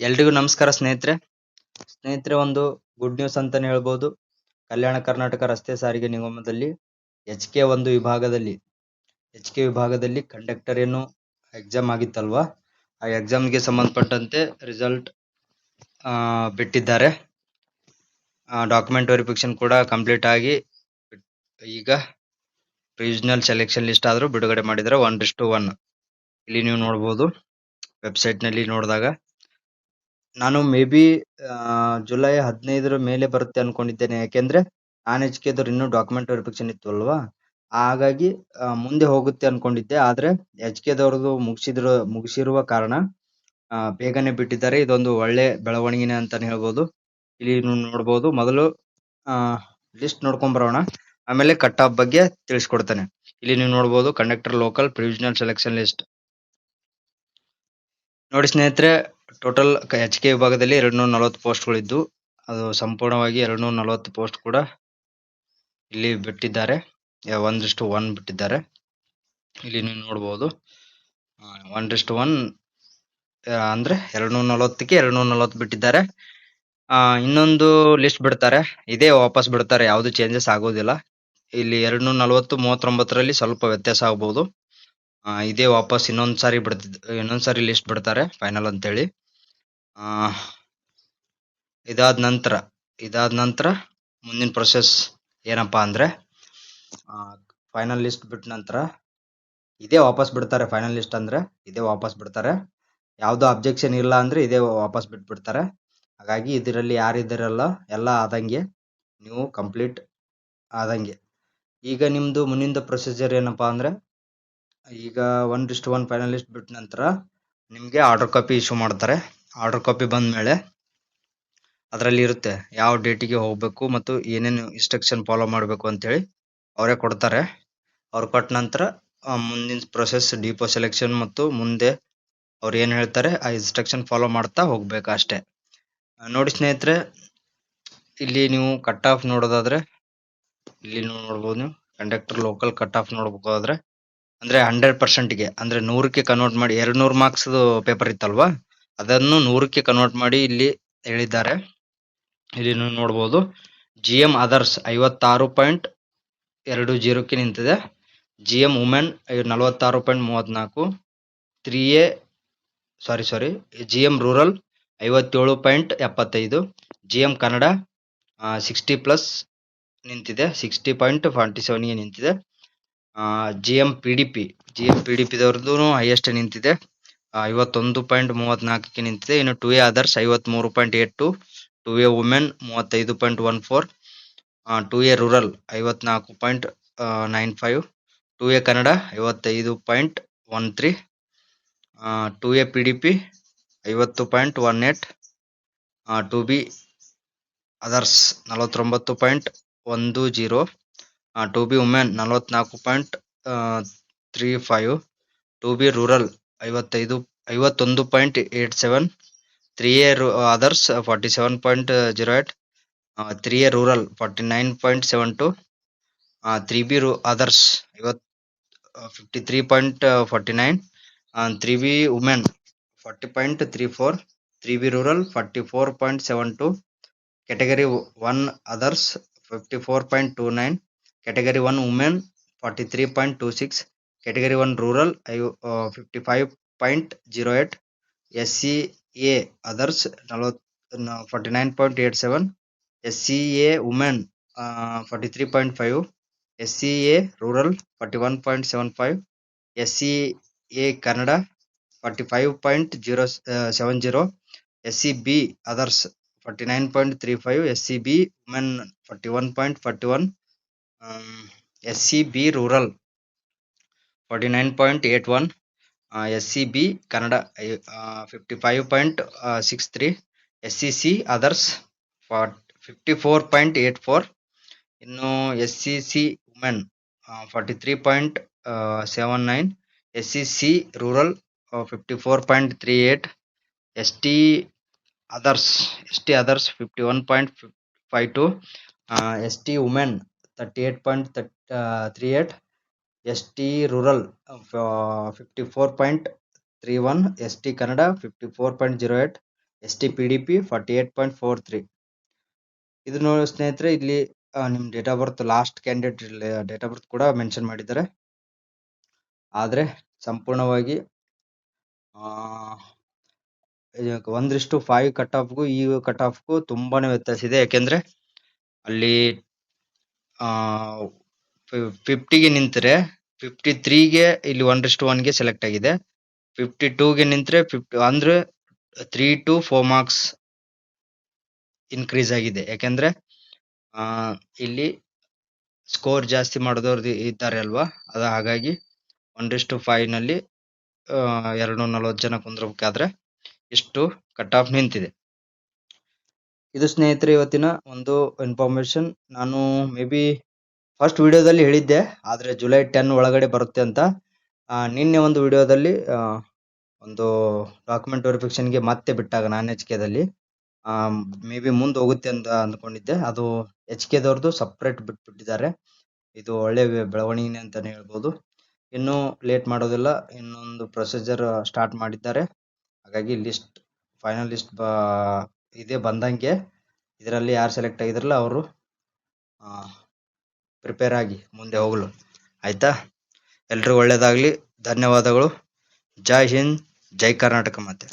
ಎಲ್ರಿಗೂ ನಮಸ್ಕಾರ ಸ್ನೇಹಿತರೆ. ಒಂದು ಗುಡ್ ನ್ಯೂಸ್ ಅಂತಾನೆ ಹೇಳ್ಬೋದು. ಕಲ್ಯಾಣ ಕರ್ನಾಟಕ ರಸ್ತೆ ಸಾರಿಗೆ ನಿಗಮದಲ್ಲಿ HK1 ವಿಭಾಗದಲ್ಲಿ ಕಂಡಕ್ಟರ್ ಏನು ಎಕ್ಸಾಮ್ ಆಗಿತ್ತಲ್ವಾ, ಆ ಎಕ್ಸಾಮ್ಗೆ ಸಂಬಂಧಪಟ್ಟಂತೆ ರಿಸಲ್ಟ್ ಬಿಟ್ಟಿದ್ದಾರೆ. ಡಾಕ್ಯುಮೆಂಟ್ ವೆರಿಫಿಕೇಶನ್ ಕೂಡ ಕಂಪ್ಲೀಟ್ ಆಗಿ ಈಗ ರೀಜನಲ್ ಸೆಲೆಕ್ಷನ್ ಲಿಸ್ಟ್ ಆದ್ರೂ ಬಿಡುಗಡೆ ಮಾಡಿದರೆ 1:1. ಇಲ್ಲಿ ನೀವು ನೋಡಬಹುದು ವೆಬ್ಸೈಟ್ ನಲ್ಲಿ ನೋಡಿದಾಗ. ನಾನು ಮೇ ಬಿ ಜುಲೈ 15 ಮೇಲೆ ಬರುತ್ತೆ ಅನ್ಕೊಂಡಿದ್ದೇನೆ. ಯಾಕೆಂದ್ರೆ HK ಇನ್ನೂ ಡಾಕ್ಯುಮೆಂಟ್ ವೆರಿಫಿಕೇಶನ್ ಇತ್ತು ಅಲ್ವಾ, ಹಾಗಾಗಿ ಮುಂದೆ ಹೋಗುತ್ತೆ ಅನ್ಕೊಂಡಿದ್ದೆ. ಆದ್ರೆ HK ಮುಗಿಸಿರುವ ಕಾರಣ ಬೇಗನೆ ಬಿಟ್ಟಿದ್ದಾರೆ. ಇದೊಂದು ಒಳ್ಳೆ ಬೆಳವಣಿಗೆ ಅಂತಾನೆ ಹೇಳ್ಬೋದು. ಇಲ್ಲಿ ನೀವು ನೋಡಬಹುದು. ಮೊದಲು ಲಿಸ್ಟ್ ನೋಡ್ಕೊಂಡ್ ಬರೋಣ, ಆಮೇಲೆ ಕಟ್ ಆಫ್ ಬಗ್ಗೆ ತಿಳಿಸ್ಕೊಡ್ತೇನೆ. ಇಲ್ಲಿ ನೀವು ನೋಡಬಹುದು ಕಂಡಕ್ಟರ್ ಲೋಕಲ್ ಪ್ರಿವಿಷನಲ್ ಸೆಲೆಕ್ಷನ್ ಲಿಸ್ಟ್. ನೋಡಿ ಸ್ನೇಹಿತರೆ, ಟೋಟಲ್ HK ವಿಭಾಗದಲ್ಲಿ 240 ಪೋಸ್ಟ್ಗಳಿದ್ದು, ಅದು ಸಂಪೂರ್ಣವಾಗಿ 240 ಪೋಸ್ಟ್ ಕೂಡ ಇಲ್ಲಿ ಬಿಟ್ಟಿದ್ದಾರೆ. 1:1 ಬಿಟ್ಟಿದ್ದಾರೆ. ಇಲ್ಲಿ ನೀವು ನೋಡಬಹುದು 1:1 ಅಂದ್ರೆ 240ಕ್ಕೆ 240 ಬಿಟ್ಟಿದ್ದಾರೆ. ಇನ್ನೊಂದು ಲಿಸ್ಟ್ ಬಿಡ್ತಾರೆ, ಇದೇ ವಾಪಸ್ ಬಿಡ್ತಾರೆ, ಯಾವ್ದು ಚೇಂಜಸ್ ಆಗೋದಿಲ್ಲ. ಇಲ್ಲಿ 240 39ರಲ್ಲಿ ಸ್ವಲ್ಪ ವ್ಯತ್ಯಾಸ ಆಗ್ಬಹುದು. ಇದೇ ವಾಪಸ್ ಇನ್ನೊಂದ್ಸಾರಿ ಲಿಸ್ಟ್ ಬಿಡ್ತಾರೆ ಫೈನಲ್ ಅಂತೇಳಿ. ಇದಾದ ನಂತರ ಮುಂದಿನ ಪ್ರೊಸೆಸ್ ಏನಪ್ಪಾ ಅಂದ್ರೆ, ಫೈನಲ್ ಲಿಸ್ಟ್ ಬಿಟ್ಟ ನಂತರ ಇದೇ ವಾಪಸ್ ಬಿಡ್ತಾರೆ. ಫೈನಲ್ ಲಿಸ್ಟ್ ಅಂದ್ರೆ ಇದೇ ವಾಪಸ್ ಬಿಡ್ತಾರೆ. ಯಾವ್ದು ಅಬ್ಜೆಕ್ಷನ್ ಇಲ್ಲ ಅಂದ್ರೆ ಇದೇ ವಾಪಸ್ ಬಿಟ್ಬಿಡ್ತಾರೆ. ಹಾಗಾಗಿ ಇದರಲ್ಲಿ ಯಾರಿದ್ದಾರಲ್ಲ ಎಲ್ಲ ಆದಂಗೆ, ನೀವು ಕಂಪ್ಲೀಟ್ ಆದಂಗೆ. ಈಗ ನಿಮ್ದು ಮುಂದಿನ ಪ್ರೊಸೀಜರ್ ಏನಪ್ಪಾ ಅಂದ್ರೆ, ಈಗ 1:1 ಫೈನಲ್ ಲಿಸ್ಟ್ ಬಿಟ್ಟ ನಂತರ ನಿಮ್ಗೆ ಆರ್ಡರ್ ಕಾಪಿ ಇಶ್ಯೂ ಮಾಡ್ತಾರೆ. ಆರ್ಡರ್ ಕಾಪಿ ಬಂದ ಮೇಲೆ ಅದರಲ್ಲಿ ಇರುತ್ತೆ ಯಾವ ಡೇಟಿಗೆ ಹೋಗ್ಬೇಕು ಮತ್ತು ಏನೇನು ಇನ್ಸ್ಟ್ರಕ್ಷನ್ ಫಾಲೋ ಮಾಡಬೇಕು ಅಂತೇಳಿ ಅವರೇ ಕೊಡ್ತಾರೆ. ಅವ್ರು ಕೊಟ್ಟ ನಂತರ ಮುಂದಿನ ಪ್ರೊಸೆಸ್ ಡಿಪೋ ಸೆಲೆಕ್ಷನ್ ಮತ್ತು ಮುಂದೆ ಅವ್ರು ಏನ್ ಹೇಳ್ತಾರೆ ಆ ಇನ್ಸ್ಟ್ರಕ್ಷನ್ ಫಾಲೋ ಮಾಡ್ತಾ ಹೋಗ್ಬೇಕು ಅಷ್ಟೇ. ನೋಡಿ ಸ್ನೇಹಿತರೆ, ಇಲ್ಲಿ ನೀವು ಕಟ್ ಆಫ್ ನೋಡೋದಾದ್ರೆ ಇಲ್ಲಿ ನೋಡ್ಬೋದು. ನೀವು ಕಂಡಕ್ಟರ್ ಲೋಕಲ್ ಕಟ್ ಆಫ್ ನೋಡ್ಬೇಕಾದ್ರೆ ಅಂದ್ರೆ 100%ಗೆ ಅಂದ್ರೆ 100ಕ್ಕೆ ಕನ್ವರ್ಟ್ ಮಾಡಿ, 200 ಮಾರ್ಕ್ಸ್ ಪೇಪರ್ ಇತ್ತಲ್ವಾ, ಅದನ್ನು 100ಕ್ಕೆ ಕನ್ವರ್ಟ್ ಮಾಡಿ ಇಲ್ಲಿ ಹೇಳಿದ್ದಾರೆ. ಇಲ್ಲಿ ನೀವು ನೋಡಬಹುದು GM ಅದರ್ಸ್ 56.20ಕ್ಕೆ ನಿಂತಿದೆ. GM women 46.34, GM rural 57.75, GM Kannada 60+ ನಿಂತಿದೆ, 60.47ಗೆ ನಿಂತಿದೆ. GM PDP ದವ್ರದ್ದು ಹೈಯೆಸ್ಟ್ ನಿಂತಿದೆ, 51.34ಕ್ಕೆ ನಿಂತಿದೆ. ಇನ್ನು 2A others 53.82, 2A women 35.14, 2A rural 54.95, 2A Kannada 55.13, 2A PDP 50.18, 2B others 49.10, 2B women 44.35, 2B rural 51.87, 3A others 47.08, 3A rural 49.72, 3B others 53.49, 3B women 40.34, 3B rural 44.72, category 1 others 54.29, category 1 women 43.26, category 1 rural 55.08, SCA others 49.87, SCA women 43.5, SCA rural 41.75, SCA Kannada 45.070, SCB others 49.35, SCB women 41.41, SCB rural 49.81, SCB Kannada 55.63, SCC others 54.84, ಇನ್ನು SCC women 43.79, SCC rural 54.38, ST others 51.52, ST women 38.38, ST rural 54.31, ST Kannada 54.08, ST PDP 48.43. ಇದು ನೋಡಿ ಸ್ನೇಹಿತರೆ, ಇಲ್ಲಿ ನಿಮ್ಮ date of birth, last candidate date of birth ಕೂಡ mention ಮಾಡಿದ್ದಾರೆ. ಆದರೆ ಸಂಪೂರ್ಣವಾಗಿ 1:5 ಕಟ್ ಆಫ್ಗೂ ಈ ಕಟ್ ಆಫ್ಗೂ ತುಂಬಾನೇ ವ್ಯತ್ಯಾಸ ಇದೆ. ಯಾಕೆಂದ್ರೆ ಅಲ್ಲಿ 50ಗೆ ನಿಂತರೆ 53ಗೆ ಇಲ್ಲಿ 1:1ಗೆ ಸೆಲೆಕ್ಟ್ ಆಗಿದೆ. 52ಗೆ ನಿಂತರೆ ಅಂದ್ರೆ 3 to 4 ಮಾರ್ಕ್ಸ್ ಇನ್ಕ್ರೀಸ್ ಆಗಿದೆ. ಯಾಕೆಂದ್ರೆ ಇಲ್ಲಿ ಸ್ಕೋರ್ ಜಾಸ್ತಿ ಮಾಡಿದವ್ರು ಇದ್ದಾರೆ ಅಲ್ವಾ, ಹಾಗಾಗಿ 1:5 ನಲ್ಲಿ 240 ಜನ ಕುಂದ್ರಬೇಕಾದ್ರೆ ಇಷ್ಟು ಕಟ್ ಆಫ್ ನಿಂತಿದೆ. ಇದು ಸ್ನೇಹಿತರೆ ಇವತ್ತಿನ ಒಂದು ಇನ್ಫಾರ್ಮೇಶನ್. ನಾನು ಮೇ ಬಿ ಫಸ್ಟ್ ವಿಡಿಯೋದಲ್ಲಿ ಹೇಳಿದ್ದೆ, ಆದರೆ ಜುಲೈ 10 ಒಳಗಡೆ ಬರುತ್ತೆ ಅಂತ. ನಿನ್ನೆ ಒಂದು ವಿಡಿಯೋದಲ್ಲಿ ಒಂದು ಡಾಕ್ಯುಮೆಂಟ್ ವೆರಿಫಿಕೇಶನ್ಗೆ ಮತ್ತೆ ಬಿಟ್ಟಾಗ ನಾನು HKದಲ್ಲಿ ಮೇ ಬಿ ಮುಂದೆ ಹೋಗುತ್ತೆ ಅಂತ ಅಂದ್ಕೊಂಡಿದ್ದೆ. ಅದು HKದವ್ರದ್ದು ಸಪ್ರೇಟ್ ಬಿಟ್ಬಿಟ್ಟಿದ್ದಾರೆ. ಇದು ಒಳ್ಳೆ ಬೆಳವಣಿಗೆ ಅಂತಾನೆ ಹೇಳ್ಬೋದು. ಇನ್ನೂ ಲೇಟ್ ಮಾಡೋದಿಲ್ಲ, ಇನ್ನೊಂದು ಪ್ರೊಸೀಜರ್ ಸ್ಟಾರ್ಟ್ ಮಾಡಿದ್ದಾರೆ. ಹಾಗಾಗಿ ಫೈನಲ್ ಲಿಸ್ಟ್ ಇದೇ ಬಂದಂಗೆ ಇದರಲ್ಲಿ ಯಾರು ಸೆಲೆಕ್ಟ್ ಆಗಿದ್ರಲ್ಲ ಅವರು ಪ್ರಿಪೇರ್ ಆಗಿ ಮುಂದೆ ಹೋಗಲು. ಆಯ್ತಾ? ಎಲ್ರಿಗೂ ಒಳ್ಳೇದಾಗ್ಲಿ. ಧನ್ಯವಾದಗಳು. ಜೈ ಹಿಂದ್, ಜೈ ಕರ್ನಾಟಕ. ಮತ್ತೆ